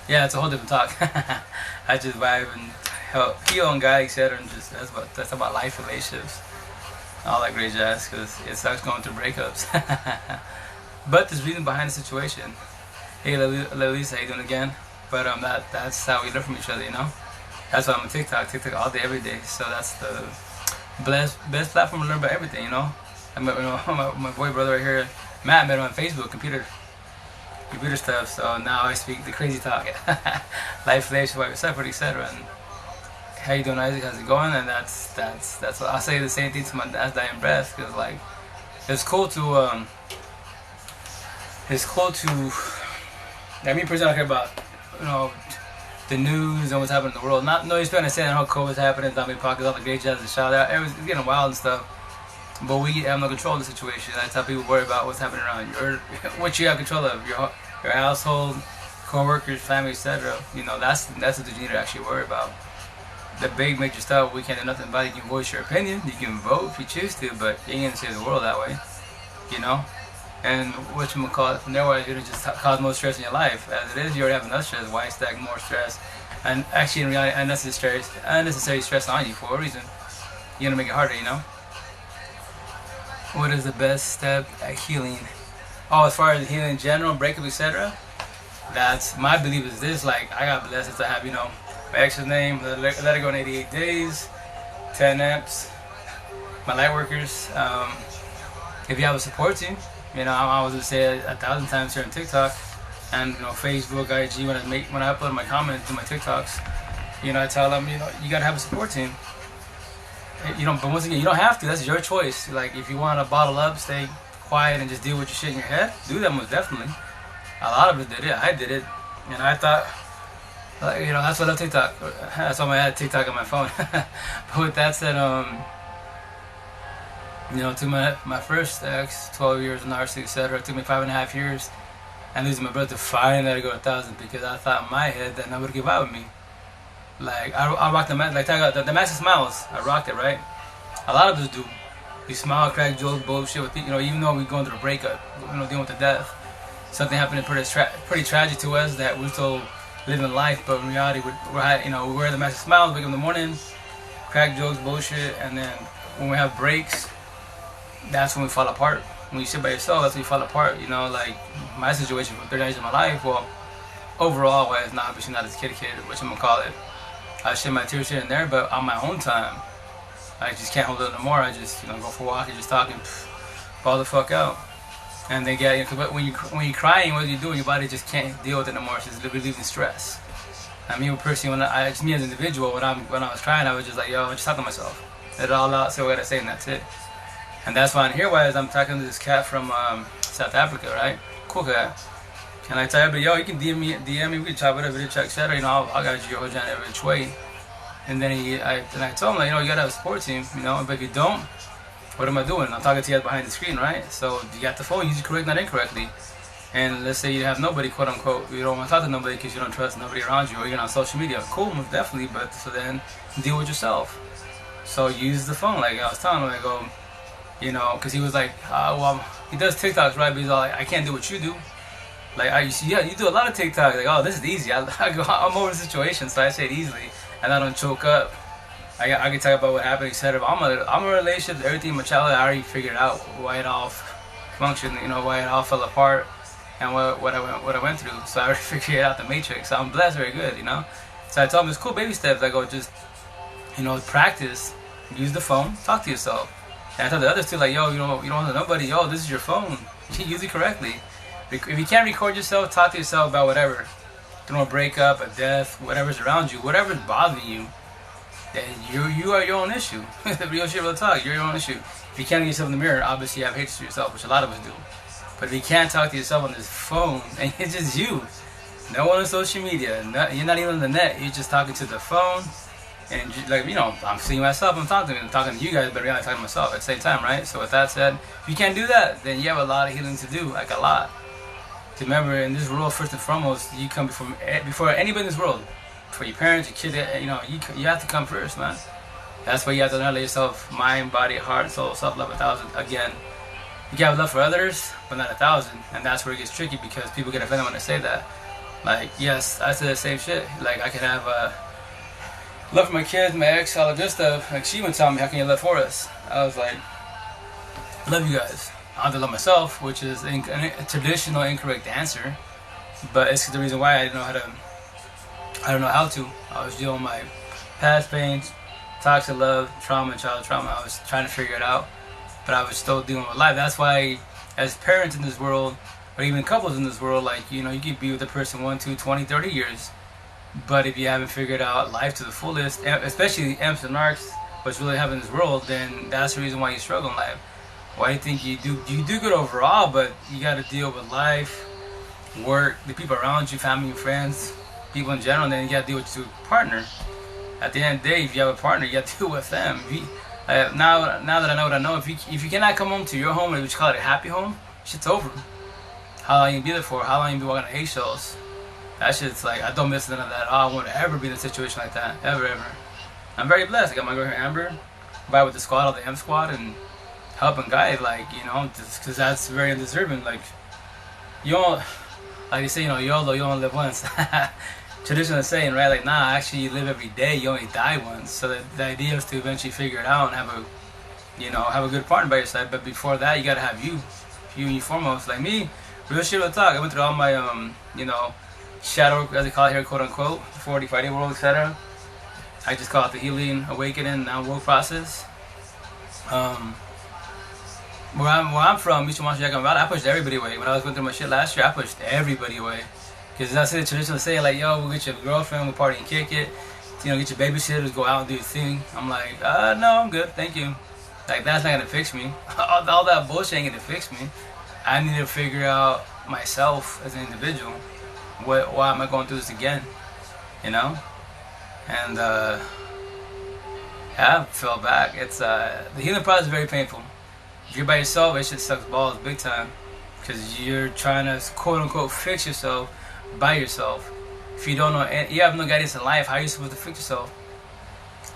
Yeah, it's a whole different talk. I just vibe and help heal and guide, etc. And just that's about life, relationships, all that great jazz. Because it sucks going through breakups. But there's reason behind the situation. Hey, Lisa, how you doing again? But that's how we learn from each other, you know. That's why I'm on TikTok all day, every day. So that's the best platform to learn about everything, you know. I met my boy brother right here, Matt. Met him on Facebook, computer stuff. So now I speak the crazy talk, life, relationship, why we're separate, etc. And how you doing, Isaac? How's it going? And that's what I say the same thing to my dad's dying breath, because like it's cool to like me personally, I care about, you know, the news and what's happening in the world. Not no, you're trying to say how COVID's happening, zombie apocalypse, all the great jazz and shout out. It's getting wild and stuff. But we have no control of the situation. That's how people worry about what's happening around you, or what you have control of, your household, co-workers, family, etc. You know, that's what you need to actually worry about. The big major stuff we can't do nothing about. You can voice your opinion, you can vote if you choose to, but you ain't gonna save the world that way. You know. And what you call it from there, where you're gonna just cause more stress in your life. As it is, you already have enough stress. Why stack more stress? And actually, in reality, unnecessary stress on you for a reason. You're gonna make it harder, you know. What is the best step at healing? Oh, as far as healing in general, breakup, etc. That's my belief is this. Like, I got blessed to have, you know, my ex's name, let it go in 88 days, 10 amps, my light workers. If you have a support team, you know, I was gonna say it 1,000 times here on TikTok, and you know, Facebook, IG. When I upload my comments to my TikToks, you know, I tell them, you know, you gotta have a support team. You know, but once again, you don't have to. That's your choice. Like, if you want to bottle up, stay quiet, and just deal with your shit in your head, do that most definitely. A lot of us did it. I did it, and I thought, you know, that's why I love TikTok. That's why I had TikTok on my phone. But with that said, you know, to my first ex, 12 years in narcissistic, etc. It took me 5.5 years, and losing my brother, finally let it go 1,000, because I thought in my head that nobody would give up with me. Like, I rocked the mask, like the mask of smiles. I rocked it, right? A lot of us do. We smile, crack jokes, bullshit with, you know, even though we're going through a breakup, you know, dealing with the death. Something happened pretty tragic to us that we're still living life, but in reality, you know, we wear the mask of smiles, wake up in the morning, crack jokes, bullshit, and then when we have breaks, that's when we fall apart. When you sit by yourself, that's when you fall apart. You know, like my situation for 30 years of my life. Well, overall, well, it's not obviously not as kid, which I'm gonna call it. I shed my tears here and there, but on my own time, I just can't hold it no more. I just, you know, go for a walk and just talk and fall the fuck out. And then get, you know, when you're crying, what you're doing, your body just can't deal with it no more. It's just relieving stress. I mean, personally, just me as an individual, when I was crying, I was just like, yo, I just talk to myself, let it all out, say what I gotta say, and that's it. And that's why I'm here. Why is I'm talking to this cat from South Africa, right? Cool cat. And I tell everybody, yo, you can DM me, we can chat whatever, video chat, etc. You know, I'll guide you your whole journey every which way. And then I told him, like, you know, you gotta have a support team, you know. But if you don't, what am I doing? I'm talking to you guys behind the screen, right? So you got the phone, use it correct, not incorrectly. And let's say you have nobody, quote unquote, you don't want to talk to nobody because you don't trust nobody around you, or you're on social media. Cool, most definitely. But so then deal with yourself. So use the phone, like I was telling him, I go, you know, because he was like, well, he does TikToks, right? But he's all like, I can't do what you do. Like, yeah, you do a lot of TikToks. Like, oh, this is easy. I'm over the situation, so I say it easily, and I don't choke up. I can talk about what happened, etc. I'm a relationship, everything in my childhood. I already figured out why it all functioned, you know, why it all fell apart, and what I went through. So I already figured out the matrix. So I'm blessed, very good, you know. So I told him it's cool, baby steps. I go, just, you know, practice, use the phone, talk to yourself. And I told the others too, like, yo, you don't want nobody. Yo, this is your phone. Use it correctly. If you can't record yourself, talk to yourself about whatever. Through a breakup, a death, whatever's around you, whatever's bothering you, then you are your own issue. The real shit, real talk. You're your own issue. If you can't look yourself in the mirror, obviously you have hatred for yourself, which a lot of us do. But if you can't talk to yourself on this phone, and it's just you, no one on social media, you're not even on the net, you're just talking to the phone, and like, you know, I'm seeing myself, I'm talking to you guys, but really I'm talking to myself at the same time, right? So with that said, if you can't do that, then you have a lot of healing to do, like a lot. Remember, in this world, first and foremost, you come before anybody in this world. For your parents, your kids, you know, you have to come first, man. That's why you have to learn yourself, mind, body, heart, soul, self-love 1,000. Again, you can have love for others, but not 1,000. And that's where it gets tricky, because people get offended when I say that. Like, yes, I said the same shit. Like, I can have love for my kids, my ex, all the good stuff. Like, she would tell me, how can you love for us? I was like, I love you guys. I have to love myself, which is a traditional incorrect answer. But it's the reason why I didn't know how to. I don't know how to. I was dealing with my past pains, toxic love, trauma, and child trauma. I was trying to figure it out, but I was still dealing with life. That's why, as parents in this world, or even couples in this world, like, you know, you could be with a person 1, 2, 20, 30 years, but if you haven't figured out life to the fullest, especially M's and Narcs, what's really happening in this world, then that's the reason why you struggle in life. Why do you think you do? You do good overall, but you got to deal with life, work, the people around you, family, friends, people in general, and then you got to deal with your partner. At the end of the day, if you have a partner, you got to deal with them. If you, now that I know what I know, if you cannot come home to your home, which you call it a happy home, shit's over. How long you be there for? How long you be walking on eggshells? That shit's like, I don't miss none of that. Oh, I won't ever be in a situation like that. Ever. I'm very blessed. I got my girl here, Amber, vibe with the squad, all the M squad, and help and guide, like, you know, just because that's very undeserving. Like, you don't, like they say, you know, YOLO, you only live once. Traditional saying, right? Like, nah, actually, you live every day, you only die once. So the idea is to eventually figure it out and have a, you know, have a good partner by your side. But before that, you gotta have you and you foremost. Like me, real shit, real talk. I went through all my, you know, shadow, as they call it here, quote unquote, 40 Friday world, etc. I just call it the healing, awakening, now work process. Where I'm from, Eastern Washington, I pushed everybody away. When I was going through my shit last year, I pushed everybody away. Because I see the traditional saying, like, yo, we'll get your girlfriend, we'll party and kick it. You know, get your babysitters, go out and do your thing. I'm like, no, I'm good, thank you. Like, that's not going to fix me. all that bullshit ain't going to fix me. I need to figure out myself as an individual. Why am I going through this again? You know? And, yeah, I fell back. It's, the healing process is very painful. If you're by yourself, it shit sucks balls big time. Because you're trying to, quote unquote, fix yourself by yourself. If you don't know, you have no guidance in life, how are you supposed to fix yourself?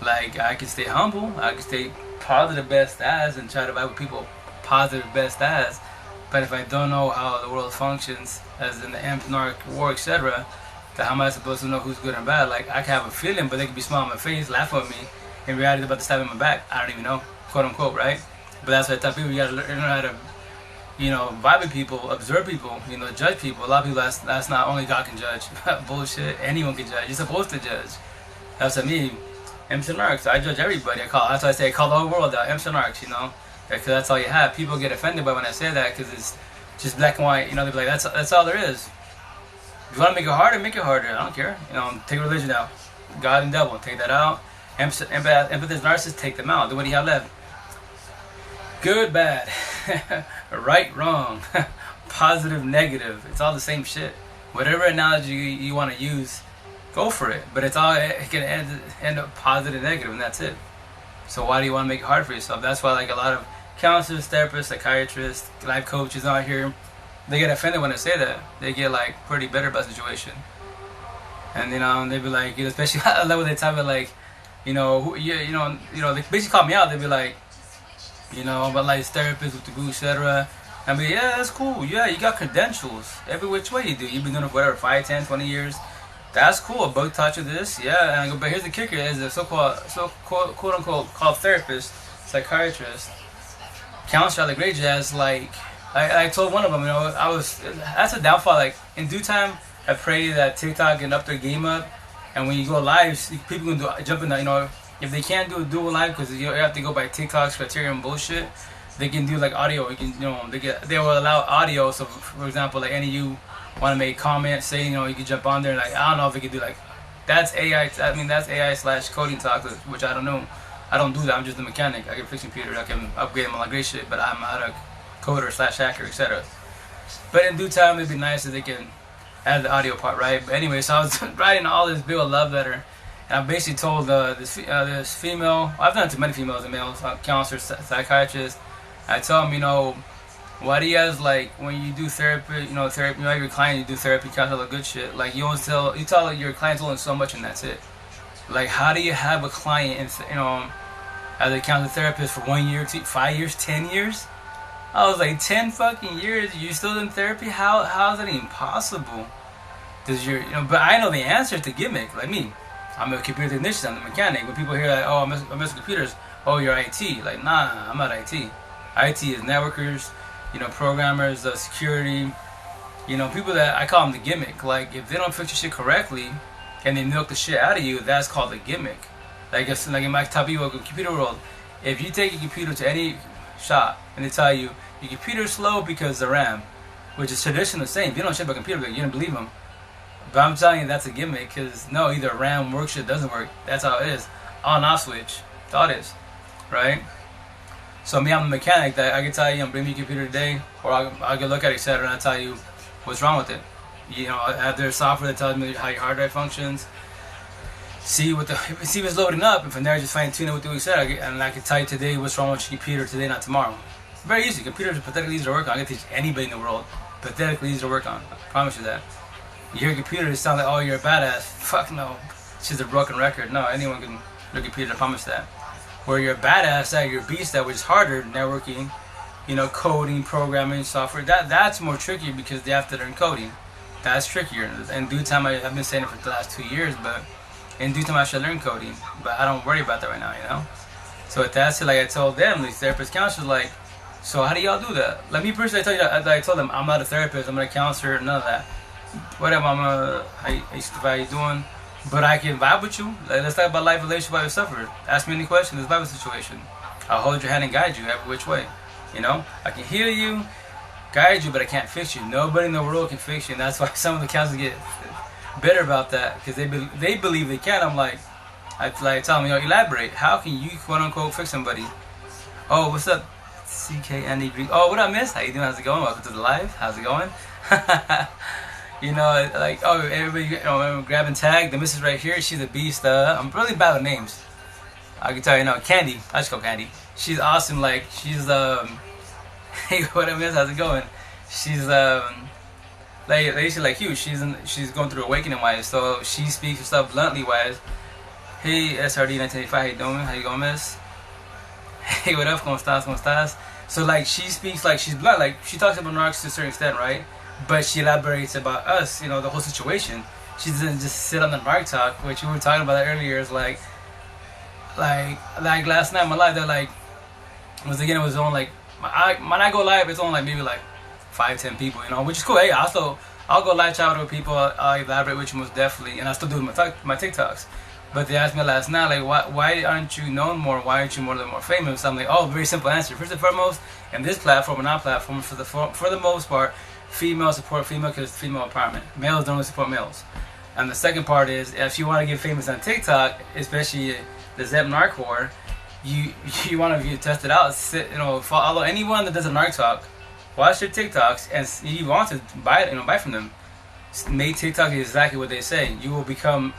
Like, I can stay humble, I can stay positive best as, and try to vibe with people positive best as. But if I don't know how the world functions, as in the amp, narc, war, etc., then how am I supposed to know who's good and bad? Like, I can have a feeling, but they can be smiling on my face, laugh at me. In reality, they're about to stab in my back. I don't even know, quote unquote, right? But that's why I tell people, you gotta learn how to, you know, vibe with people, observe people, you know, judge people. A lot of people, that's not only God can judge. Bullshit. Anyone can judge. You're supposed to judge. That's what I mean. MC Narcs. I judge everybody. That's why I say I call the whole world out. MC Narcs, you know. Because that's all you have. People get offended by when I say that because it's just black and white. You know, they're like, that's all there is. If you want to make it harder, make it harder. I don't care. You know, take religion out. God and devil, take that out. Empathist, narcissist, take them out. Do what do you have left? Good, bad, right, wrong, positive, negative. It's all the same shit. Whatever analogy you want to use, go for it. But it can end up positive, negative, and that's it. So why do you want to make it hard for yourself? That's why, like, a lot of counselors, therapists, psychiatrists, life coaches out here, they get offended when I say that. They get like pretty bitter about the situation, and you know, they be like, you know, especially I love when they tell me like, you know, you know, they basically call me out. They be like, you know, about like therapists with the guru, etc. I mean, yeah, that's cool. Yeah, you got credentials every which way you do. You've been doing it for whatever, 5, 10, 20 years. That's cool. A book taught you this, yeah. And I go, but here's the kicker: is a so-called, quote unquote, called therapist, psychiatrist, counselor, the great jazz. Like, I told one of them, you know, that's a downfall. Like, in due time, I pray that TikTok can up their game up, and when you go live, people can jump in that, you know. If they can't do a dual live because you have to go by TikTok's criteria and bullshit, they can do like audio. You can, you know, they will allow audio. So, for example, like any of you want to make comments, say, you know, you can jump on there. Like, I don't know if they can do like, that's AI. I mean, that's AI/coding talk, which I don't know. I don't do that. I'm just a mechanic. I can fix computers. I can upgrade them, all that great shit. But I'm not a coder/hacker, etc. But in due time, it'd be nice if they can add the audio part, right? But anyway, so I was writing all this Bill love letter. And I basically told this female, I've done it to many females and males, counselors, psychiatrists. I tell them, you know, why do you guys, like, when you do therapy, you know, your client, you do therapy, counsel, all the good shit. Like, you tell your clients only so much and that's it. Like, how do you have a client, you know, as a counselor therapist for 1 year, 5 years, 10 years? I was like, 10 fucking years, you still in therapy? How is that even possible? Does your, but I know the answer to gimmick. Like me, I'm a computer technician. I'm a mechanic. When people hear like, oh, I'm Mr. Computers, oh, you're IT. Like, nah, I'm not IT. IT is networkers, programmers, security. People that I call them the gimmick. Like, if they don't fix your shit correctly, and they milk the shit out of you, that's called a gimmick. Like in my top people, computer world, if you take your computer to any shop and they tell you your computer's slow because the RAM, which is traditionally the same. If you don't ship a computer, you don't believe them. But I'm telling you, that's a gimmick, because no, either RAM works or it doesn't work. That's how it is. On off switch. That's all it is. Right? So me, I'm the mechanic that I can tell you, I'm bringing your computer today, or I'll go look at it, etc., and I'll tell you what's wrong with it. I have their software that tells me how your hard drive functions. See what's loading up, and from there just fine tune it with the etc. And I can tell you today what's wrong with your computer today, not tomorrow. Very easy. Computers are pathetically easy to work on. I can teach anybody in the world. Pathetically easy to work on. I promise you that. You hear computers sound like, oh, you're a badass. Fuck no. It's just a broken record. No, anyone can do a computer. I promise that. Where you're a badass at, you're a beast at, which is harder, networking, coding, programming, software. That's more tricky because they have to learn coding. That's trickier. In due time, I've been saying it for the last 2 years, but in due time I should learn coding. But I don't worry about that right now, So with that said, like I told them, these therapist counselors, like, so how do y'all do that? Like me personally, I told them, I'm not a therapist, I'm not a counselor, none of that. Whatever, how you doing? But I can vibe with you. Like, let's talk about life, relationship, how you suffer. Ask me any questions, let's vibe a situation. I'll hold your hand and guide you every which way. I can heal you, guide you, but I can't fix you. Nobody in the world can fix you, and that's why some of the counselors get bitter about that, because they believe they can. I'm like, I tell them, elaborate. How can you quote unquote fix somebody? Oh, what's up? CK Greek. Oh, what up, miss? How you doing? How's it going? Welcome to the live. How's it going? Like, oh, everybody, grab and tag. The missus right here, she's a beast. I'm really bad with names. I can tell you, Candy. I just call Candy. She's awesome. Like, she's hey, what up, miss? How's it going? She's like you. She's going through awakening wise. So she speaks her stuff bluntly wise. Hey, SRD 1985. How you doing? How you going, miss? Hey, what up? ¿Cómo estás? So, like, she speaks like she's blunt. Like, she talks about narcs to a certain extent, right? But she elaborates about us, the whole situation. She doesn't just sit on the narc talk, which we were talking about that earlier. Is like last night, my live, they're like, once again, it was on like, when I go live, it's on like maybe like 5-10 people, which is cool. Hey, I'll go live chat with people. I'll elaborate with you most definitely, and I still do my TikToks. But they asked me last night, like, why aren't you known more? Why aren't you more famous? I'm like, oh, very simple answer. First and foremost, in this platform and our platform, for the most part, females support female because it's female empowerment. Males don't really support males. And the second part is, if you want to get famous on TikTok, especially the Zep Narc War, you want to get tested out. Follow anyone that does a narc talk, watch their TikToks, and you want to buy from them. Make TikTok exactly what they say. You will become,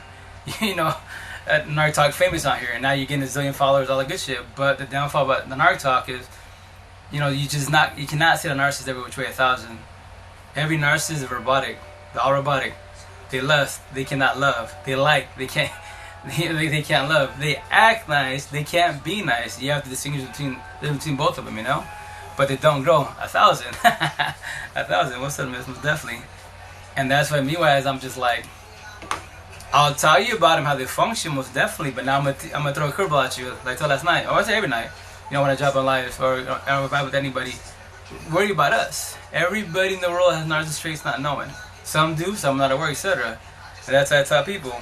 at Narc Talk famous out here, and now you're getting a zillion followers, all that good shit. But the downfall about the Narc Talk is, you cannot say the narcissist every which way 1,000. Every narcissist is robotic. They're all robotic. They lust, they cannot love. They like, they can't. They can't love. They act nice, they can't be nice. You have to distinguish between both of them, But they don't grow 1,000. 1,000. What's up, miss? Most definitely. And that's why me, wise, I'm just like, I'll tell you about them, how they function, most definitely. But now I'm gonna throw a curveball at you, like I told last night, or I say every night. When I drop on live or vibe with anybody, worry about us. Everybody in the world has narcissist traits not knowing. Some do, some not at work, etc. And that's why I tell people.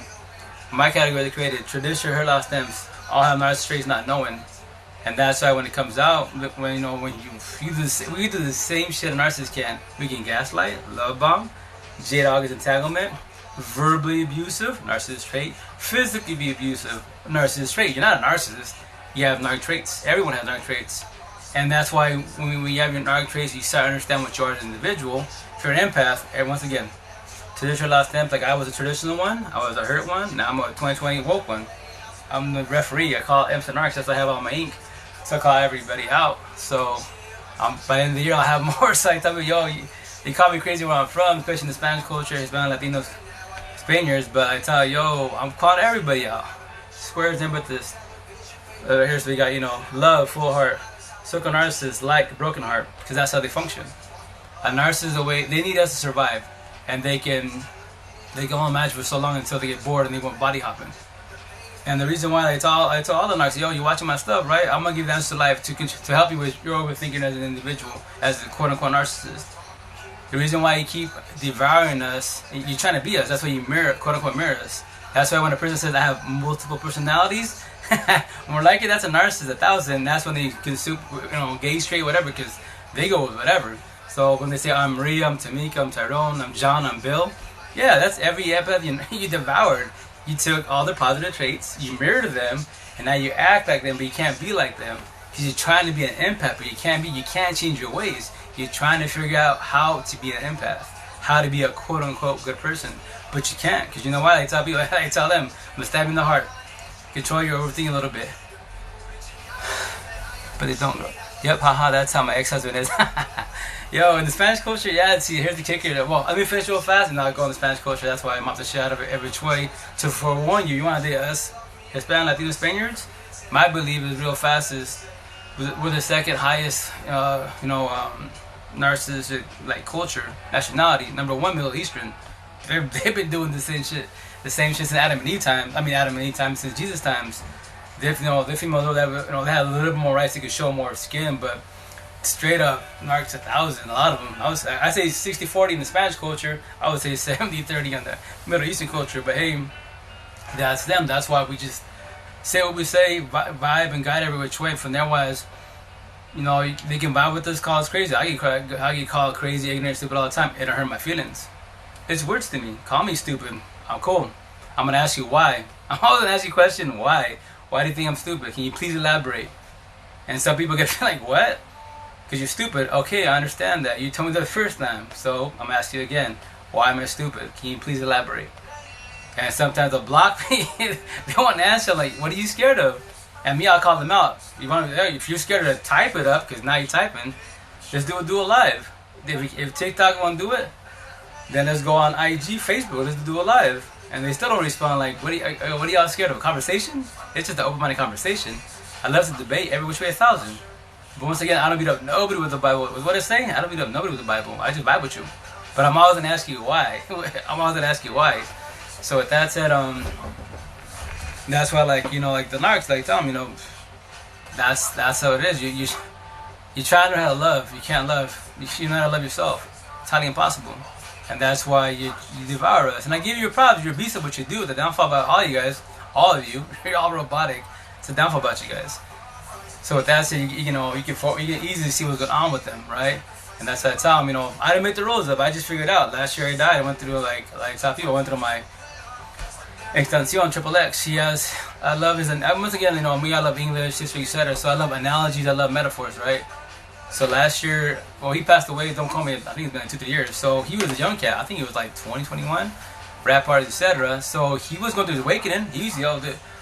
My category they created, tradition, her last stems, all have narcissist traits not knowing. And that's why when it comes out, when we do the same shit a narcissist can. We can gaslight, love bomb, J-Dog is entanglement, verbally abusive, narcissist trait, physically be abusive, narcissist trait. You're not a narcissist, you have narc traits. Everyone has narc traits. And that's why when you have your narc traits, you start to understand what you are as an individual. If you're an empath, and once again, traditional last stems, like I was a traditional one, I was a hurt one, now I'm a 2020 woke one. I'm the referee, I call imps and narcs, that's why I have all my ink. So I call everybody out. So by the end of the year, I'll have more. So I tell me, they call me crazy where I'm from, especially in the Spanish culture, Hispanic, Latinos, Spaniards. But I tell I'm calling everybody out. Squares in with this. Here, so we got, love, full heart. Circle narcissists like broken heart, because that's how they function. A narcissist is a way, they need us to survive. And they can They can only imagine for so long until they get bored and they want body hopping. And the reason why I tell all the narcs, yo, you watching my stuff, right? I'm gonna give the answer to life to help you with your overthinking as an individual, as a quote unquote narcissist. The reason why you keep devouring us, you're trying to be us. That's why you mirror, quote unquote, mirror us. That's why when a person says I have multiple personalities, more likely that's a narcissist. 1,000. That's when they consume, gay, straight, whatever, because they go with whatever. So when they say I'm Maria, I'm Tamika, I'm Tyrone, I'm John, I'm Bill, yeah, that's every empath you devoured. You took all their positive traits, you mirrored them, and now you act like them, but you can't be like them because you're trying to be an empath, but you can't change your ways. You're trying to figure out how to be an empath, how to be a quote unquote good person, but you can't because you know why? I tell people, I tell them, I'm gonna stab you in the heart, control your overthinking a little bit, but they don't. Yep, haha, that's how my ex-husband is. Yo, in the Spanish culture, yeah, see, here's the kicker. Well, let me finish real fast and I'll go in the Spanish culture. That's why I'm off the shit out of it every which way. To forewarn you, you want to date us, Hispanic, Latino, Spaniards? My belief is real fast is we're the second highest, narcissistic, like, culture, nationality. Number one, Middle Eastern. They've been doing the same shit since Adam and Eve times. I mean, Adam and Eve times, since Jesus times. They're females, they have a little bit more rights, they could show more skin, but straight up narcs 1,000, a lot of them. I say 60-40 in the Spanish culture. I would say 70-30 on the Middle Eastern culture. But hey, that's them. That's why we just say what we say, vibe and guide every which way. From there, wise, they can vibe with us, call us crazy. I get called crazy, ignorant, stupid all the time. It don't hurt my feelings. It's words to me. Call me stupid. I'm cool. I'm gonna ask you why. I'm always gonna ask you a question. Why? Why do you think I'm stupid? Can you please elaborate? And some people get like, what? Because you're stupid. Okay, I understand that. You told me that the first time. So I'm asking you again. Why am I stupid? Can you please elaborate? And sometimes they'll block me. They want an answer. Like, what are you scared of? And me, I'll call them out. If you're scared to type it up, because now you're typing, just do it live. If TikTok won't do it, then let's go on IG, Facebook. Let's do it live. And they still don't respond. Like, what are y'all scared of? Conversation? It's just an open-minded conversation. I love to debate every which way 1,000. But once again, I don't beat up nobody with the Bible. What it's saying? I don't beat up nobody with the Bible. I just vibe with you. But I'm always gonna ask you why. So with that said, that's why, like the narcs, like tell them, that's how it is. You try to learn how to love. You can't love. You know how to love yourself. It's highly impossible. And that's why you devour us. And I give you your props. You're a beast at what you do. The downfall about all you guys, all of you, you're all robotic. It's a downfall about you guys. So with that said, you can easily see what's going on with them, right? And that's what I tell them, I didn't make the rules up. I just figured it out. Last year I died. I went through like top people. I went through my Extension XXX. I love his, once again, me, I love English, history, etc. So I love analogies. I love metaphors, right? So last year, well, he passed away. Don't call me. I think it's been like 2-3 years. So he was a young cat. I think he was like 20, 21. Rap parties, etc. So he was going through his awakening. He was,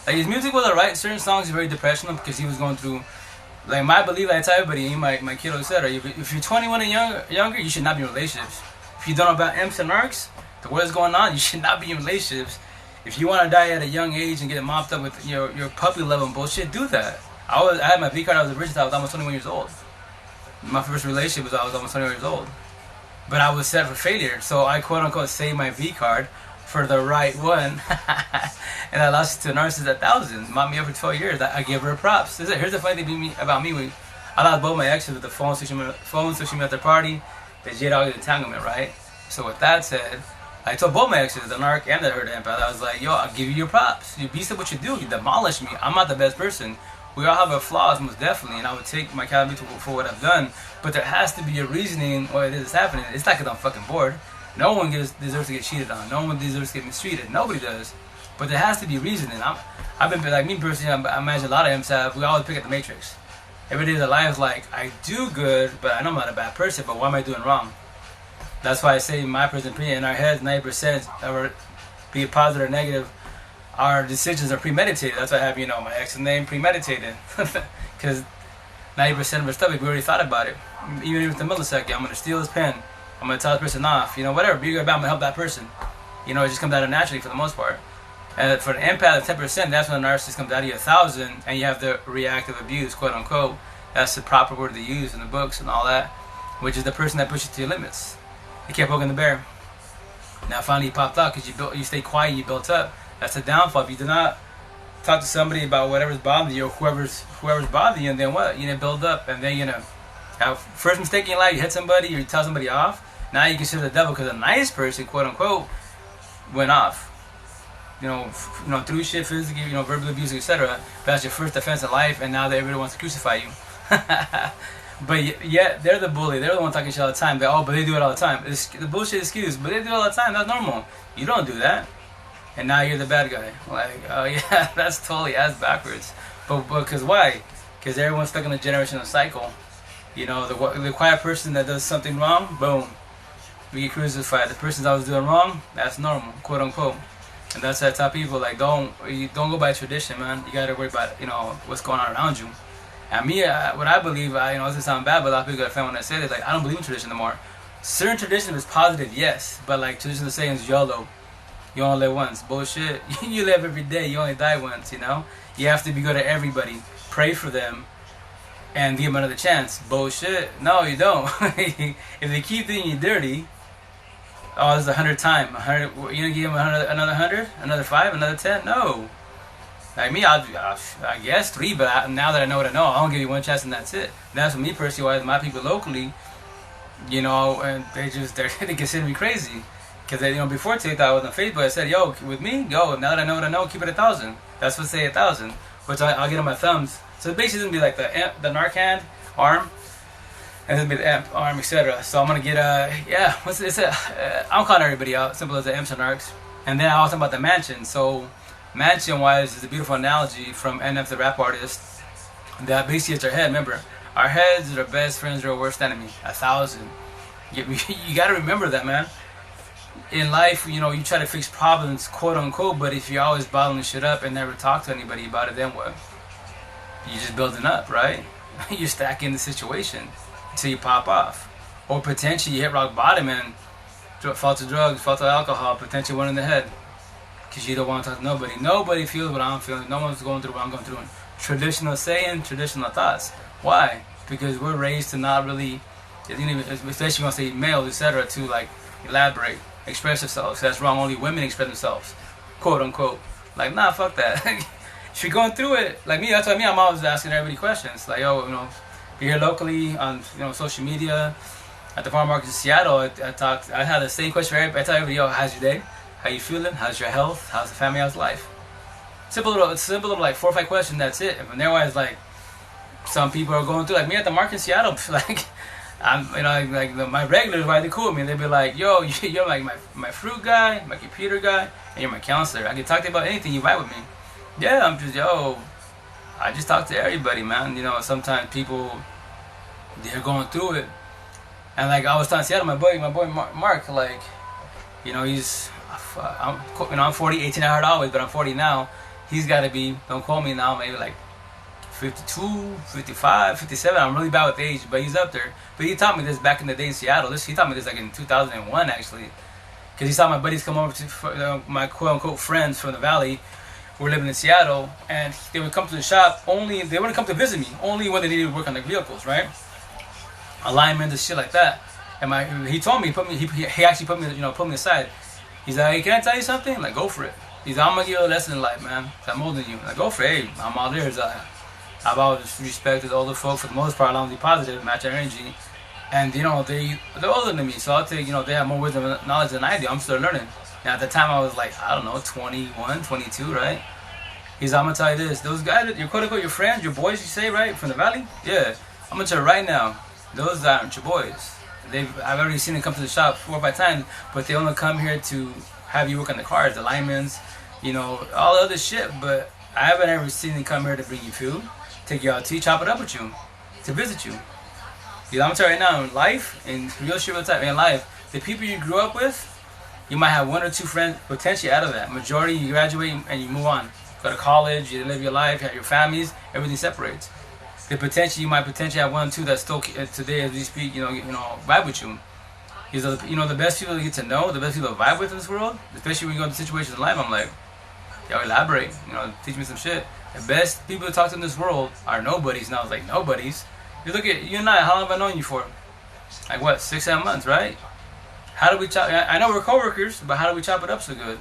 like his music was alright. Certain songs are very depressional because he was going through. Like my belief, I tell everybody, my kiddo, etc. If you're 21 and younger, you should not be in relationships. If you don't know about imps and narcs, the what's going on, you should not be in relationships. If you want to die at a young age and get mopped up with your puppy love and bullshit, do that. I had my V card. I was a virgin. I was almost 21 years old. My first relationship was I was almost 21 years old. But I was set for failure, so I quote unquote saved my V card for the right one. And I lost it to a narcissist 1,000. Mopped me up for 12 years. I gave her props. Here's the funny thing about me. I lost both my exes with the phone, social media at the party, the J-Dog entanglement, right? So with that said, I told both my exes, the narc and the hurt empath, I was like, yo, I'll give you your props. You beast at what you do. You demolish me. I'm not the best person. We all have our flaws, most definitely, and I would take my accountability for what I've done. But there has to be a reasoning why this is happening. It's not because I'm fucking bored. No one deserves to get cheated on. No one deserves to get mistreated. Nobody does. But there has to be reasoning. I've been, like me personally, I imagine a lot of imps we always pick at the Matrix. Every day of their lives, like, I do good, but I know I'm not a bad person, but what am I doing wrong? That's why I say, in my personal opinion, in our heads, 90%, or be it positive or negative, our decisions are premeditated. That's why I have, my ex's name premeditated. Because 90% of our stuff, we already thought about it. Even with the millisecond, I'm going to steal his pen. I'm going to tell this person off. Whatever, be good about, I'm going to help that person. It just comes out of naturally for the most part. And for the empath, 10%, that's when the narcissist comes out of you 1,000, and you have the reactive abuse, quote unquote. That's the proper word to use in the books and all that, which is the person that pushes you to your limits. They kept poking the bear. Now finally you popped out because you stay quiet, you built up. That's a downfall. If you do not talk to somebody about whatever's bothering you or whoever's bothering you, and then what? You know, build up, and then have first mistake in life, you hit somebody or you tell somebody off. Now you consider the devil because a nice person, quote unquote, went off. Through shit, physically, verbal abuse, etc. That's your first offense in life, and now that everybody wants to crucify you. But yet they're the bully. They're the one talking shit all the time. But they do it all the time. It's the bullshit excuse, but they do it all the time. That's normal. You don't do that, and now you're the bad guy. Like, oh yeah, that's totally ass backwards. But because why? Because everyone's stuck in a generational cycle. The quiet person that does something wrong, boom, we get crucified. The person's always doing wrong, that's normal, quote unquote. And that's why I tell people, like, don't go by tradition, man. You gotta worry about what's going on around you. And me, what I believe, it doesn't sound bad, but a lot of people get offended when I say this. Like, I don't believe in tradition anymore. Certain tradition is positive, yes, but like traditional saying is YOLO. You only live once. Bullshit. You live every day. You only die once. You have to be good to everybody. Pray for them, and give them another chance. Bullshit. No, you don't. If they keep doing you dirty, oh, this is 100 time. 100. You gonna give them another 100, another 5, another 10? No. Like me, I guess 3, but now that I know what I know, I'll give you one chance and that's it. And that's what me personally, why my people locally, and they consider me crazy. Because before TikTok, I was on Facebook, I said, yo, with me, go. Now that I know what I know, keep it 1,000. That's what say 1,000, which I'll get on my thumbs. So basically, it's gonna be like the Narcan arm, and then be the amp arm, etc. So I'm gonna get I'm calling everybody out, simple as the amps and arcs. And then I was talking about the mansion. So mansion-wise is a beautiful analogy from NF, the rap artist. That basically it's our head. Remember, our heads are our best friends or our worst enemy. 1,000. You gotta remember that, man. In life, you try to fix problems, quote unquote, but if you're always bottling shit up and never talk to anybody about it, then what? You're just building up, right? You're stacking the situation until you pop off. Or potentially you hit rock bottom and fall to drugs, fall to alcohol, potentially one in the head. Because you don't want to talk to nobody. Nobody feels what I'm feeling. No one's going through what I'm going through. Traditional saying, traditional thoughts. Why? Because we're raised to not really, especially when I say male, etc., to like elaborate, express themselves. That's wrong. Only women express themselves, quote unquote. Like, nah, fuck that. If you're going through it, like me, that's what I'm always asking everybody questions. Like, yo, you're here locally on social media, at the farm market in Seattle. I had the same question for everybody. I tell everybody, yo, how's your day? How you feeling? How's your health? How's the family? How's life? Simple little like 4 or 5 questions. That's it. And from there, wise, like some people are going through, like me at the market in Seattle. Like I'm, my regulars, why they cool with me? They'd be like, yo, you're like my fruit guy, my computer guy, and you're my counselor. I can talk to you about anything. You vibe with me. Yeah, I'm just I just talk to everybody, man. Sometimes people, they're going through it, and like I was telling Seattle, my boy Mark, like, I'm 40, 18 I heard always, but I'm 40 now. He's got to be, don't quote me now, maybe like 52, 55, 57. I'm really bad with age, but he's up there. But he taught me this back in the day in Seattle. He taught me this like in 2001 actually, because he saw my buddies come over to my quote unquote friends from the valley who were living in Seattle, and they would come to the shop only. They wouldn't come to visit me only when they needed to work on their vehicles, right? Alignment and shit like that. And he told me, he actually put me aside. He's like, hey, can I tell you something? Like, go for it. He's like, I'm gonna give you a lesson in life, man. I'm older than you. Like, go for it. Hey, I'm all there. I've always respected older folk for the most part. I'm positive, match their energy, and they're older than me, so I'll take they have more wisdom and knowledge than I do. I'm still learning. Now at the time I was like, I don't know, 21, 22, right? He's like, I'm gonna tell you this. Those guys, your quote unquote your friends, your boys, you say, right, from the valley. Yeah, I'm gonna tell you right now, those aren't your boys. I've already seen them come to the shop 4 or 5 times, but they only come here to have you work on the cars, the alignments, all the other shit. But I haven't ever seen them come here to bring you food, take you out to chop it up with you, to visit you. I'm gonna tell you right now, in life, in real shit in life, the people you grew up with, you might have 1 or 2 friends potentially out of that. Majority, you graduate and you move on, go to college, you live your life, you have your families, everything separates. You might potentially have 1 or 2 that still today as we speak, vibe with you. The best people to get to know, the best people to vibe with in this world, especially when you go into situations in life, I'm like, yo, elaborate, teach me some shit. The best people to talk to in this world are nobodies. And I was like, nobodies? You look at you and I, how long have I known you for? Like what, 6, 7 months, right? How do we chop? I know we're coworkers, but how do we chop it up so good?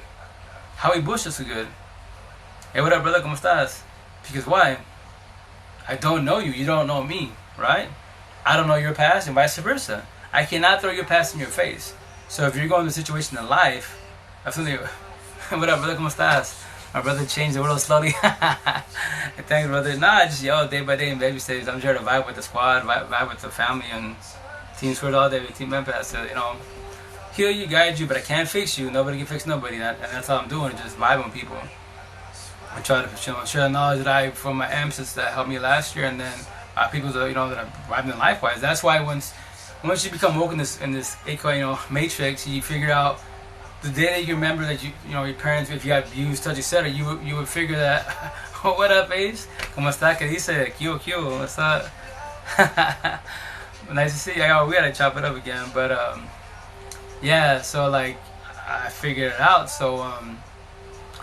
How we bullshit so good? Hey, what up, brother? ¿Cómo estás? Because why? I don't know you. You don't know me, right? I don't know your past, and vice versa. I cannot throw your past in your face. So if you're going through a situation in life, I feel like, what up, brother? ¿Cómo estás? My brother changed the world slowly. Thanks, brother. Nah, just day by day in baby stages. I'm sure to vibe with the squad, vibe with the family, and team squad all day with Team Empath. So, heal you, guide you, but I can't fix you. Nobody can fix nobody. And that's all I'm doing, just vibing with people. I try to share the knowledge that I from my ancestors that helped me last year, and then people that that are vibing life-wise. That's why once you become woke in this matrix, you figure out the day that you remember that your parents, if you got abused, touch, etc., you would figure that. What up, Ace? ¿Cómo está? ¿Qué dice? Q. What's up? Nice to see you. We gotta chop it up again, but yeah. So like, I figured it out. So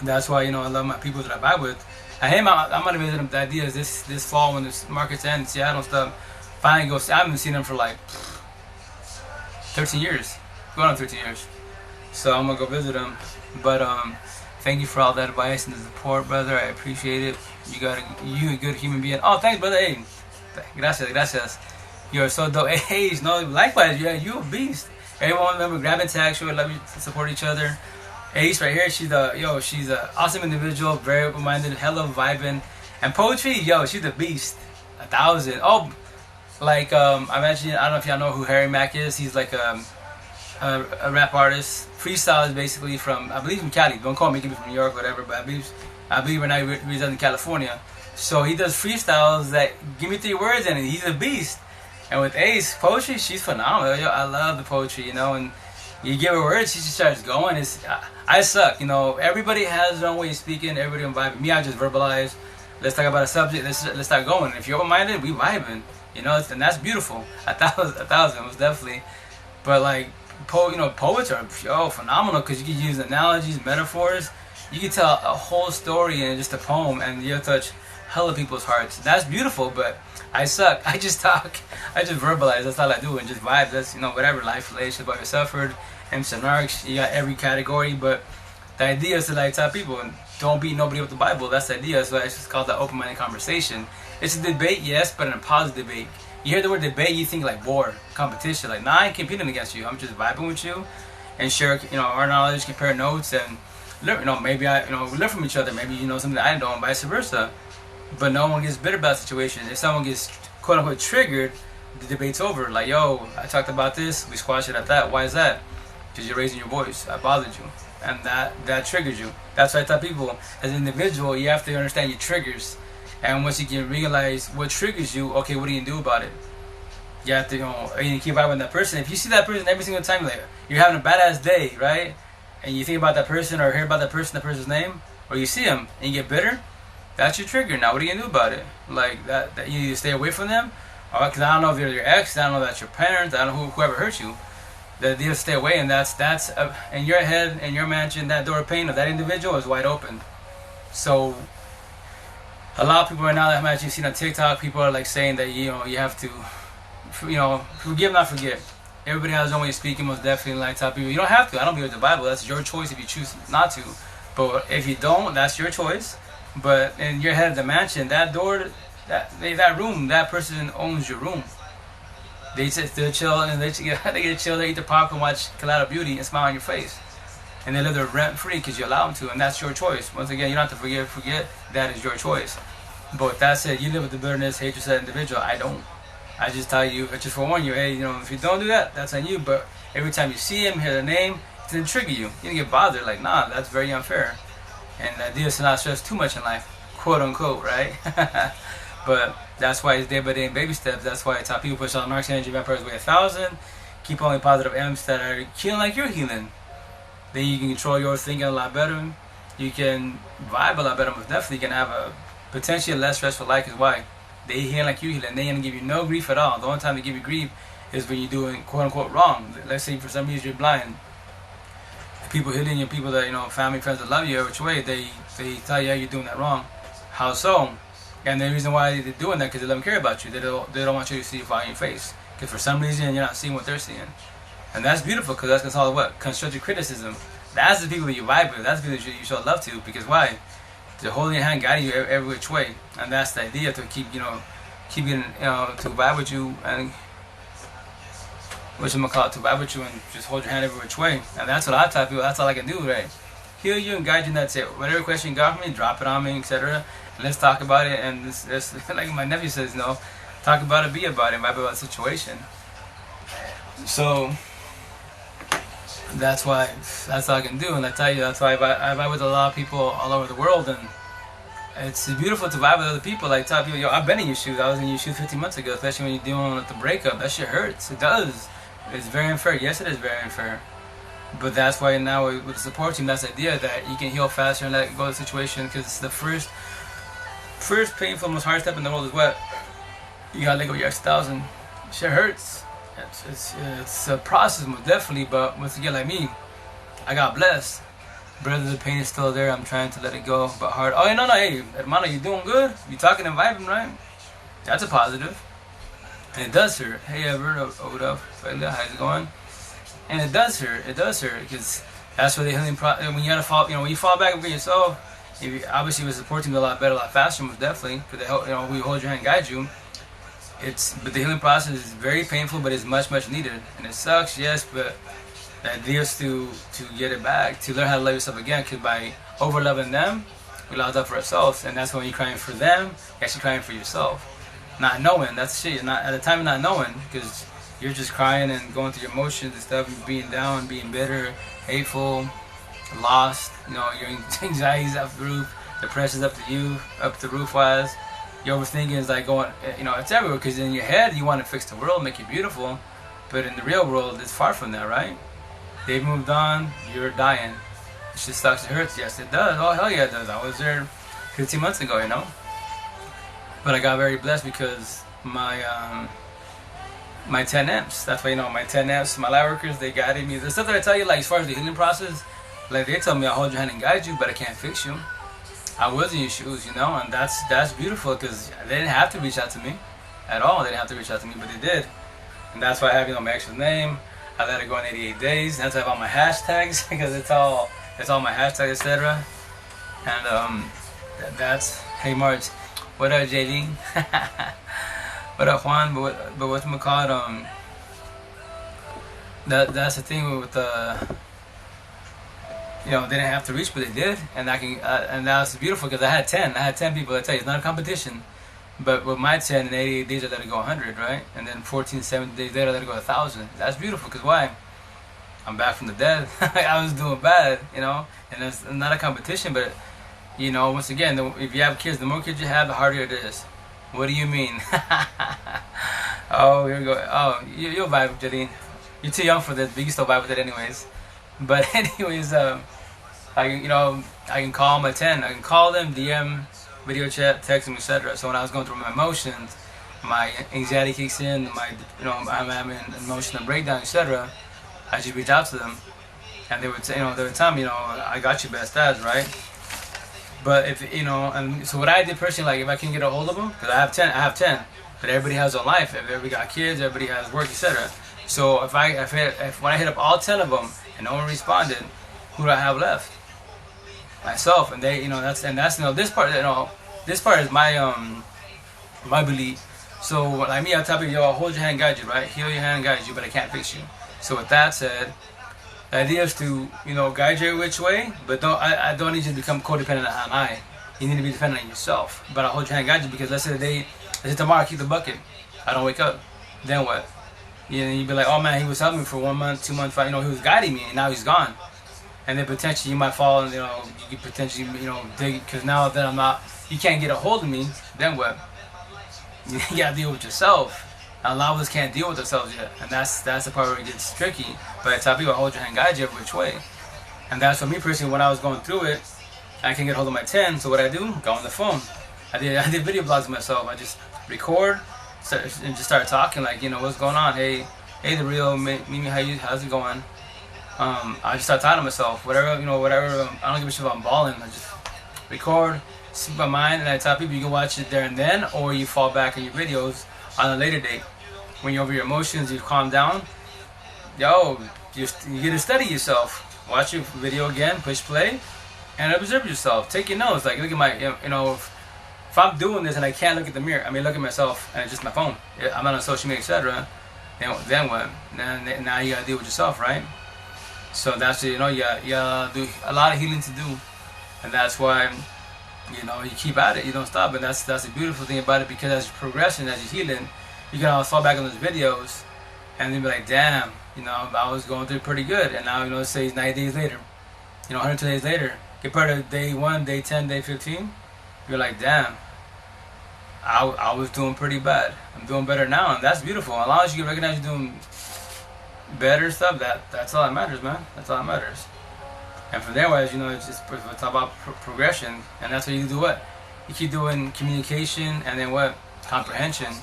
that's why I love my people that I vibe with. I'm gonna visit them. The idea is this fall when this markets end in Seattle and stuff. Finally go. I haven't seen them for like 13 years. Going on 13 years. So I'm gonna go visit them. But thank you for all that advice and the support, brother. I appreciate it. You a good human being. Oh, thanks, brother. Hey, gracias. You're so dope. Hey, no, likewise. Yeah, you a beast. Everyone remember grab and tag. Sure, love you, support each other. Ace right here. She's a awesome individual, very open-minded, hella vibing, and poetry. She's a beast. 1,000. Oh, like I mentioned. I don't know if y'all know who Harry Mack is. He's like a rap artist. Freestyle is basically from, I believe, from Cali. Don't call me, give me from New York, whatever. But I believe right now he resides in California. So he does freestyles that give me 3 words, and he's a beast. And with Ace, poetry, she's phenomenal. I love the poetry, and you give her words, she just starts going. I suck, Everybody has their own way of speaking. Everybody on vibing. Me, I just verbalize. Let's talk about a subject. Let's start going. If you're open-minded, we vibing. And that's beautiful. 1,000 was definitely. But like, poets are phenomenal because you can use analogies, metaphors. You can tell a whole story in just a poem, and you'll touch hella people's hearts. That's beautiful, but I suck. I just talk. I just verbalize. That's all I do, and just vibe. That's whatever life, relationship, what you suffered, MC Narcs. You got every category, but the idea is to like tell people and don't beat nobody with the Bible. That's the idea. So it's just called the open-minded conversation. It's a debate, yes, but in a positive debate. You hear the word debate, you think like war, competition. Like, nah, I ain't competing against you. I'm just vibing with you and share, our knowledge, compare notes, and learn. Maybe we learn from each other. Maybe something that I don't, and vice versa. But no one gets bitter about the situation. If someone gets quote unquote triggered, the debate's over. Like, I talked about this, we squashed it at that. Why is that? Because you're raising your voice. I bothered you, and that triggers you. That's why I tell people, as an individual, you have to understand your triggers. And once you can realize what triggers you, okay, what do you do about it? You have to, you keep vibing with that person. If you see that person every single time, like you're having a badass day, right? And you think about that person or hear about that person's name, or you see him and you get bitter, that's your trigger. Now, what are you gonna do about it? Like that you need to stay away from them, or because I don't know if they're your ex, I don't know if that's your parents, I don't know whoever hurt you. That you stay away, and that's in your head, in your mansion, that door of pain of that individual is wide open. So. A lot of people right now that I've actually seen on TikTok, people are like saying that you have to, forgive not forget. Everybody has their own way of speaking. Most definitely, like top people, you don't have to. I don't believe with the Bible. That's your choice if you choose not to. But if you don't, that's your choice. But in your head of the mansion, that door, that room, that person owns your room. They chill and they get to chill. They eat their popcorn, watch Collateral Beauty, and smile on your face. And they live their rent free because you allow them to, and that's your choice. Once again, you don't have to forget that is your choice. But with that said, you live with the bitterness, hatred, that individual. I don't. I just tell you, I just forewarn you, hey, if you don't do that, that's on you. But every time you see him, hear their name, it's gonna trigger you. You're gonna get bothered. Like, nah, that's very unfair. And the idea is to not stress too much in life, quote unquote, right? But that's why it's day by day and baby steps. That's why I tell people push on Narcs Energy Vampires Way 1,000. Keep only positive M's that are healing like you're healing. Then you can control your thinking a lot better. You can vibe a lot better. Most definitely, you can have a potentially less stressful life. Because why? They heal like you heal, and they ain't gonna give you no grief at all. The only time they give you grief is when you're doing quote unquote wrong. Let's say for some reason you're blind. People hitting you, people that family, friends that love you, which way they tell you, yeah, you're doing that wrong. How so? And the reason why they're doing that because they don't care about you. They don't want you to see it in your face. Because for some reason you're not seeing what they're seeing. And that's beautiful because that's called what? Constructive criticism. That's the people you vibe with. That's the people you show love to. Because why? They're holding your hand, guiding you every which way. And that's the idea, to keep getting, to vibe with you and to vibe with you and just hold your hand every which way. And that's what I tell people. That's all I can do, right? Heal you and guide you, and that's it. Whatever question you got from me, drop it on me, etc. And let's talk about it. And this like my nephew says, talk about it, be about it, vibe about the situation. So that's all I can do. And I tell you, that's why I vibe with a lot of people all over the world, and it's beautiful to vibe with other people. Like, tell people, I've been in your shoes. I was in your shoes 15 months ago, especially when you're dealing with the breakup. That shit hurts. It does. It's very unfair. Yes, it is very unfair. But that's why now with the support team, that's the idea, that you can heal faster and let go of the situation. Because the first painful, most hard step in the world is what? You gotta let go of your ex-thousand. Shit hurts. It's a process, most definitely. But once again, like me, I got blessed. Brother, the pain is still there. I'm trying to let it go, but hard. Oh, no, hey, hermano, you doing good? You talking and vibing, right? That's a positive. And it does hurt. Hey, Everett, Oda, how's it going? And it does hurt. It does hurt, because that's where the healing process. When you gotta fall, when you fall back with yourself, obviously with support team, a lot better, a lot faster, most definitely. Because they help, we hold your hand, guide you. But the healing process is very painful, but it's much, much needed. And it sucks, yes, but the idea is to get it back, to learn how to love yourself again. Because by over loving them, we love for ourselves, and that's when you're crying for them, you're actually crying for yourself. Not knowing, that's shit. Not at the time, not knowing, because you're just crying and going through your emotions and stuff, and being down, being bitter, hateful, lost. Your anxiety's up the roof, depression's up the roof wise. Your overthinking is like going, it's everywhere, because in your head you want to fix the world, make it beautiful, but in the real world it's far from that, right? They've moved on, you're dying. It just sucks, it hurts. Yes, it does. Oh, hell yeah, it does. I was there 15 months ago, But I got very blessed because my 10 amps, that's why, my 10 amps, my light workers, they guided me. The stuff that I tell you, like, as far as the healing process, like, they tell me I'll hold your hand and guide you, but I can't fix you. I was in your shoes, and that's beautiful, because they didn't have to reach out to me at all. They didn't have to reach out to me, but they did. And that's why I have, my extra name. I let it go in 88 days. That's why I have all my hashtags, because it's all my hashtags, etc. And that's, hey Marge, what up, JD? What up, Juan? But whatchamacallit, that's the thing with the, they didn't have to reach, but they did, and and that was beautiful, because I had 10 people. I tell you, it's not a competition, but with my 10 in 88 days, I let it go 100, right? And then 14, 17 days later, I let it go 1,000. That's beautiful, because why? I'm back from the dead. I was doing bad, and it's not a competition, but once again, if you have kids, the more kids you have, the harder it is. What do you mean? Oh, here we go. Oh, you'll vibe with Jadine. You're too young for this, but you can still vibe with it anyways. But anyways, I can call my 10. I can call them, DM, video chat, text them, etc. So when I was going through my emotions, my anxiety kicks in, I'm having an emotional breakdown, etc. I just reach out to them, and they would say, they would tell me, I got you, best as, right? But if and so what I did personally, like, if I can get a hold of them, because I have 10, but everybody has their life. Everybody got kids, everybody has work, etc. So when I hit up all 10 of them and no one responded, who do I have left? Myself. And they, that's this part, this part is my my belief. So like me, I tell people, I'll hold your hand, guide you, right? Heal your hand, guide you, but I can't fix you. So with that said, the idea is to, guide you which way, but I don't need you to become codependent on I. You need to be dependent on yourself. But I'll hold your hand, guide you, because let's say tomorrow I keep the bucket, I don't wake up, then what? You'd be like, oh man, he was helping me for 1 month, 2 months, he was guiding me, and now he's gone. And then potentially you might fall, and you could potentially, dig, because now that you can't get a hold of me, then what? You gotta deal with yourself. And a lot of us can't deal with ourselves yet, and that's the part where it gets tricky. But I tell people, hold your hand, guide you every which way. And that's for me personally, when I was going through it, I can't get a hold of my 10, so what I do? Go on the phone. I did video blogs myself. I just record and just start talking, like, what's going on? Hey, the real Mimi, how's it going? I just start talking to myself, whatever. I don't give a shit if I'm balling. I just record, speak my mind, and I tell people you can watch it there and then, or you fall back in your videos on a later date. When you're over your emotions, you've calmed down, yo, you get to study yourself. Watch your video again, push play, and observe yourself. Take your notes. Like, look at my, if I'm doing this and I can't look at the mirror, I mean, look at myself and it's just my phone. I'm not on social media, etc. Then what? Now you gotta deal with yourself, right? So that's it. You do a lot of healing to do, and that's why you keep at it. You don't stop, and that's the beautiful thing about it. Because as you're progressing, as you're healing, you can always fall back on those videos, and then be like, damn, I was going through pretty good, and now let's say 90 days later, 102 days later, compared to day 1, day 10, day 15, you're like, damn, I was doing pretty bad. I'm doing better now, and that's beautiful. As long as you can recognize you're doing better stuff, that's all that matters, man. That's all that matters. And from there, it's just talk about progression, and that's what you do. What you keep doing, communication, and then what, comprehension.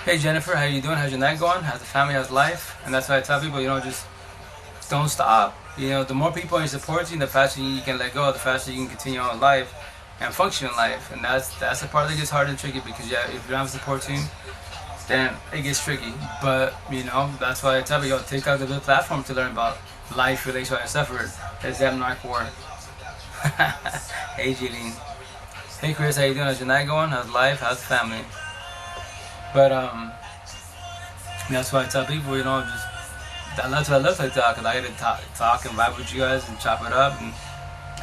Hey Jennifer, how you doing? How's your night going? How's the family? How's life? And that's why I tell people, just don't stop. The more people you support you, the faster you can let go, the faster you can continue on with life and function in life. And that's the part that gets hard and tricky, because if you don't have a support team, then it gets tricky. But that's why I tell people, TikTok is a good platform to learn about life, relationship, and stuff. It's that not for. Hey Jeline. Hey Chris, how you doing? How's your night going? How's life? How's the family? But that's why I tell people, that's why I love TikTok, because I get to talk and vibe with you guys and chop it up and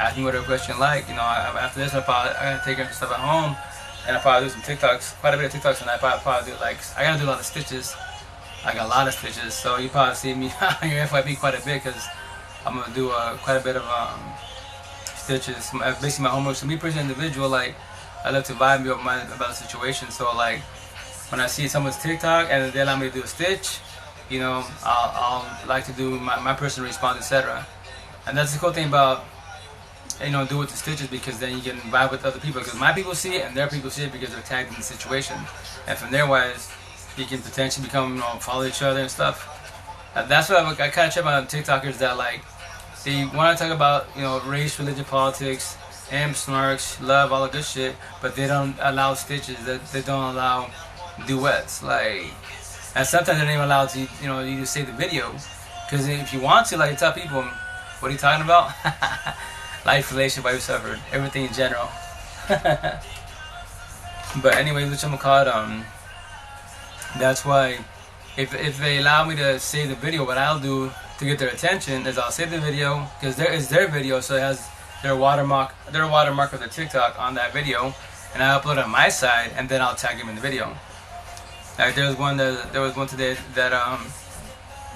ask me whatever question you like. After this, I'm gonna take care of stuff at home, and I'll probably do some TikToks, quite a bit of TikToks, and I probably do I gotta do a lot of stitches. I got a lot of stitches, so you probably see me on your FYP quite a bit, because I'm gonna do quite a bit of stitches. Basically, my homework. So me personally, individual, I love to vibe about the situation. So when I see someone's TikTok and they allow me to do a stitch, I'll like to do my personal response, etc. And that's the cool thing about do with the stitches, because then you can vibe with other people, because my people see it and their people see it because they're tagged in the situation, and from there wise you can potentially become follow each other and stuff. That's what I kind of check about TikTokers, that they want to talk about race, religion, politics, snarks, love, all the good shit, but they don't allow stitches. They don't allow duets, and sometimes they're not even allowed to you just say the video, because if you want to tell people, what are you talking about? Life, relationship, why you suffered, everything in general. But anyways, which I'm gonna call it, that's why if they allow me to save the video, what I'll do to get their attention is I'll save the video, because it's their video, so it has their watermark of the TikTok on that video, and I upload it on my side, and then I'll tag them in the video. There was one today that I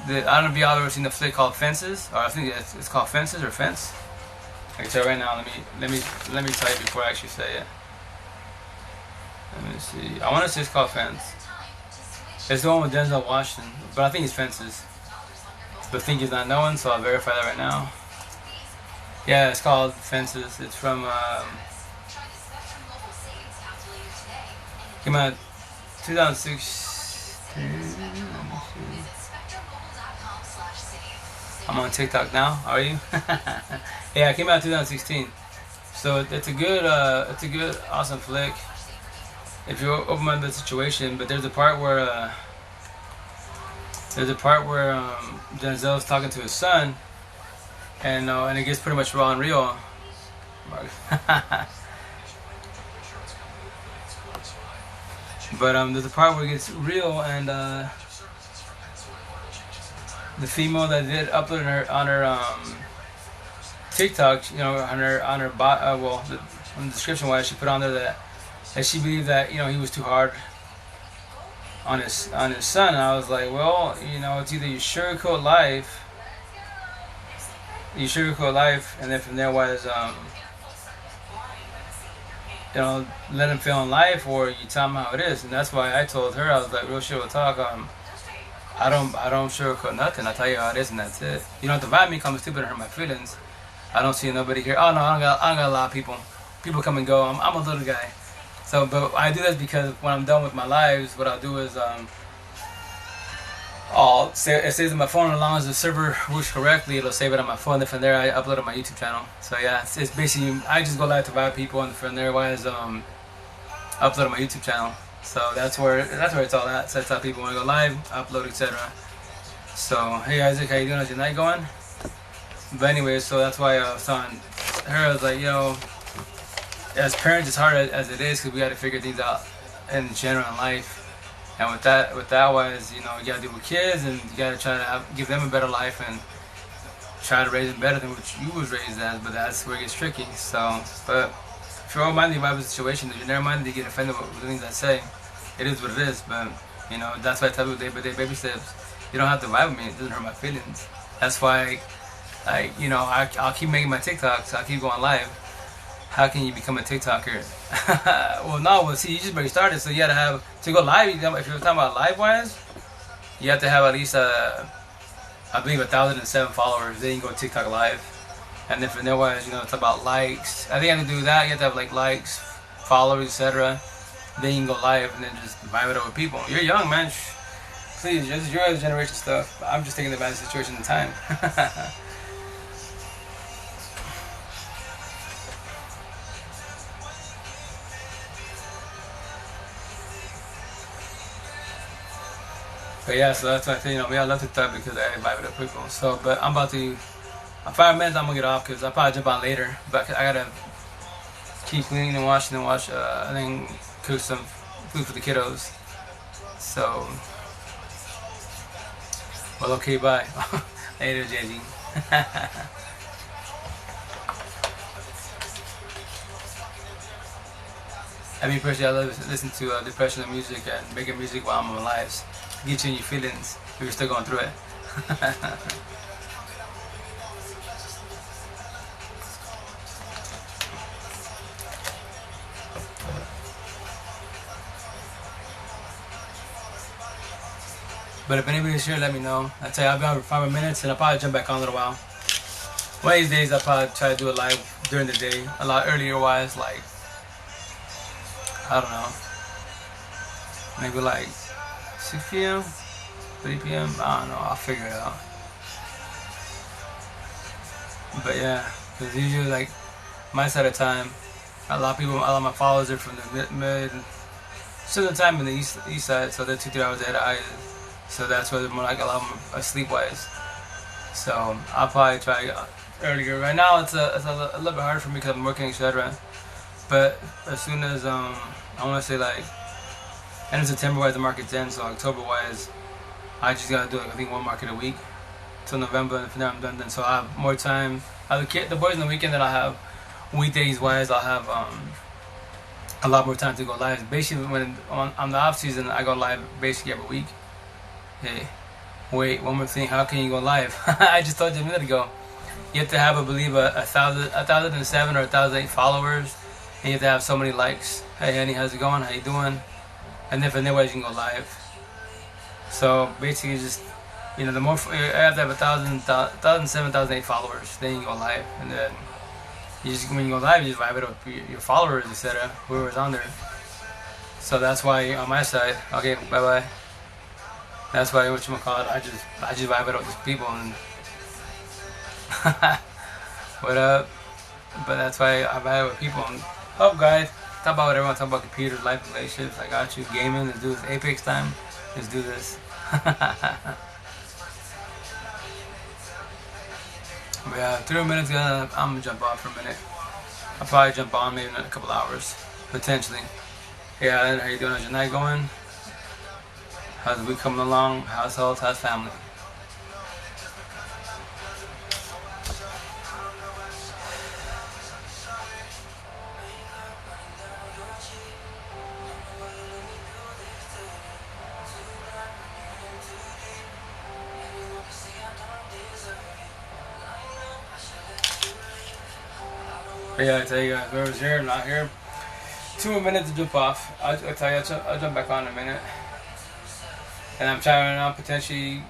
don't know if y'all ever seen the flick called Fences, or I think it's called Fences or Fence. I can tell you right now. Let me tell you before I actually say it. Let me see. I want to say it's called Fence. It's the one with Denzel Washington, but I think it's Fences. But I think he's not known, so I'll verify that right now. Yeah, it's called Fences. It's from came out 2016. I'm on TikTok now. Are you? Yeah, it came out 2016. So it's a good, awesome flick if you're open-minded to the situation. But there's a part where Denzel's talking to his son, and it gets pretty much raw and real. But there's a part where it gets real, and the female that did upload on her TikTok, on the description wise, she put on there that she believed that he was too hard on his son. And I was like, well, it's either you sugarcoat life, and then from there wise, let him feel in life, or you tell him how it is. And that's why I told her, I was like, real shit, we'll talk. I don't sugarcoat nothing. I tell you how it is, and that's it. You don't have to vibe me, come stupid and hurt my feelings. I don't see nobody here. Oh no, I don't got a lot of people. People come and go. I'm a little guy. So, but I do this because when I'm done with my lives, what I'll do is it saves on my phone. As long as the server works correctly, it'll save it on my phone. And from there, I upload it on my YouTube channel. So yeah, it's basically I just go live to vibe people, and from there, upload on my YouTube channel. So that's where it's all at. So that's how people want to go live, upload, etc. So hey Isaac, how you doing? How's your night going? But anyway, so that's why I was telling her, I was like, as parents, it's hard as it is because we got to figure things out in general in life. And with that wise, you got to deal with kids, and you got to try to give them a better life and try to raise them better than what you was raised as. But that's where it gets tricky. So, but if you're all-minded about the situation, if you're never-minded, you get offended with the things I say. It is what it is. But that's why I tell people day-by-day baby steps. You don't have to vibe with me. It doesn't hurt my feelings. That's why, I'll keep making my TikToks. I'll keep going live. How can you become a TikToker? See, you just barely started, so you gotta have to go live. If you're talking about live wise, you have to have at least I believe 1,007 followers. Then you can go TikTok live. And then for otherwise, it's about likes. I think you have to do that. You have to have likes, followers, etc. Then you can go live and then just vibe it up with people. You're young, man. Please, just enjoy the generation stuff. I'm just taking advantage of the situation and time. But yeah, so that's why I think, I love TikTok because I vibe it up with people. So, but I'm about to, in 5 minutes, I'm gonna get off because I'll probably jump on later. But I gotta keep cleaning and washing and I think cook some food for the kiddos. So, well, okay, bye. Later, JG. I mean, personally, I love listening to depressional music and making music while I'm on lives. Get you in your feelings if you're still going through it. But if anybody's here, let me know. I tell you, I'll be on for 5 more minutes and I'll probably jump back on in a little while. One of these days, I'll probably try to do it live during the day, a lot earlier wise, like, I don't know, maybe like 6 p.m., 3 p.m., I don't know, I'll figure it out. But yeah, because usually like my side of time, a lot of my followers are from the mid Central Time in the east side, so they're 2-3 hours ahead of I. So that's where they're more like a lot more sleep wise. So I'll probably try earlier. Right now it's a little bit harder for me because I'm working, etc. But as soon as I want to say like end of September wise the market's in, so October wise I just gotta do I think 1 market a week till November, and from there I'm done. Then so I have more time. I have the boys on the weekend, that I have weekdays wise I'll have a lot more time to go live. Basically when on the off season I go live basically every week. Hey, wait, one more thing. How can you go live? I just told you a minute ago. You have to have, I believe, 1,007 or 1,008 followers, and you have to have so many likes. Hey, honey, how's it going? How you doing? And then from there, you can go live. So basically, just the more I have to have 1,007, 1,008 followers, then you can go live, and then when you go live, you just vibe it up with your followers, etc. Whoever's on there. So that's why on my side, okay, bye bye. That's why I just vibe it up with people and what up? But that's why I vibe with people and guys, talk about whatever. Talk about computers, life, relationships. I got you. Gaming. Let's do this. Apex time. Let's do this. But yeah, 3 minutes. I'm gonna jump off for a minute. I'll probably jump on maybe in a couple hours, potentially. Yeah, how you doing? How's your night going? How's the week coming along? How's health? How's family? But yeah, I tell you guys, whoever's here, not here. 2 more minutes to jump off. I'll tell you, I'll jump back on in a minute. And I'm trying out potentially.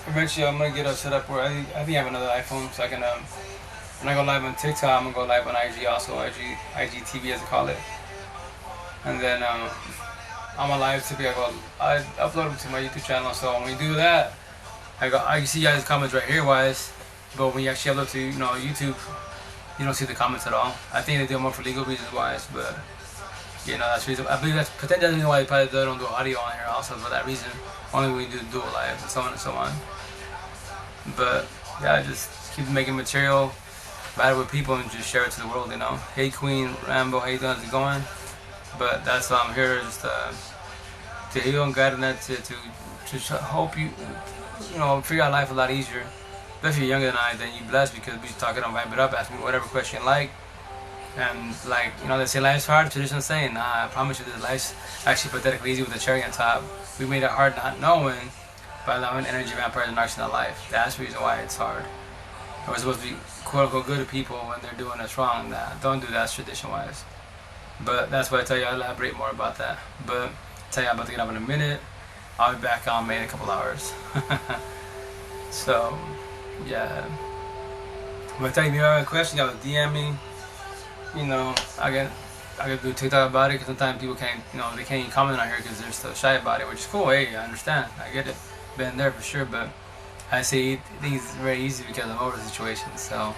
Eventually, I'm gonna get a setup where I think I have another iPhone, so I can when I go live on TikTok, I'm gonna go live on IG also, IGTV as I call it. And then on my live typically I upload them to my YouTube channel. So when we do that, I can see guys' comments right here wise, but when you actually upload to YouTube, you don't see the comments at all. I think they do it more for legal reasons wise, but You know, that's the reason. I believe that's potentially the reason why they probably don't do audio on here. Also for that reason, only when we do dual live and so on and so on. But yeah, just keep making material, vibe with people, and just share it to the world. You know. Hey Queen Rambo, how you doing? How's it going? But that's why I'm here, just to heal and guide, and that to help you, you know, figure out life a lot easier. But if you're younger than I, then you're blessed because we talking on Vibe It Up. Ask me whatever question you like. And like, you know, they say life's hard. Traditional saying, nah, I promise you this life's actually pathetically easy with a cherry on top. We made it hard not knowing by allowing energy vampires and narcs in our life. That's the reason why it's hard. And we're supposed to be quote unquote good to people when they're doing us wrong. Nah, don't do that tradition wise. But that's why I tell you I elaborate more about that. But I tell you I'm about to get up in a minute. I'll be back on May in a couple hours. So yeah. But tell you if you have a question, you gotta DM me. You know, I gotta do TikTok about it because sometimes people can't, you know, they can't even comment on here because they're still shy about it, which is cool. Hey, I understand, I get it, been there for sure. But I say things very easy because I'm over the situation. So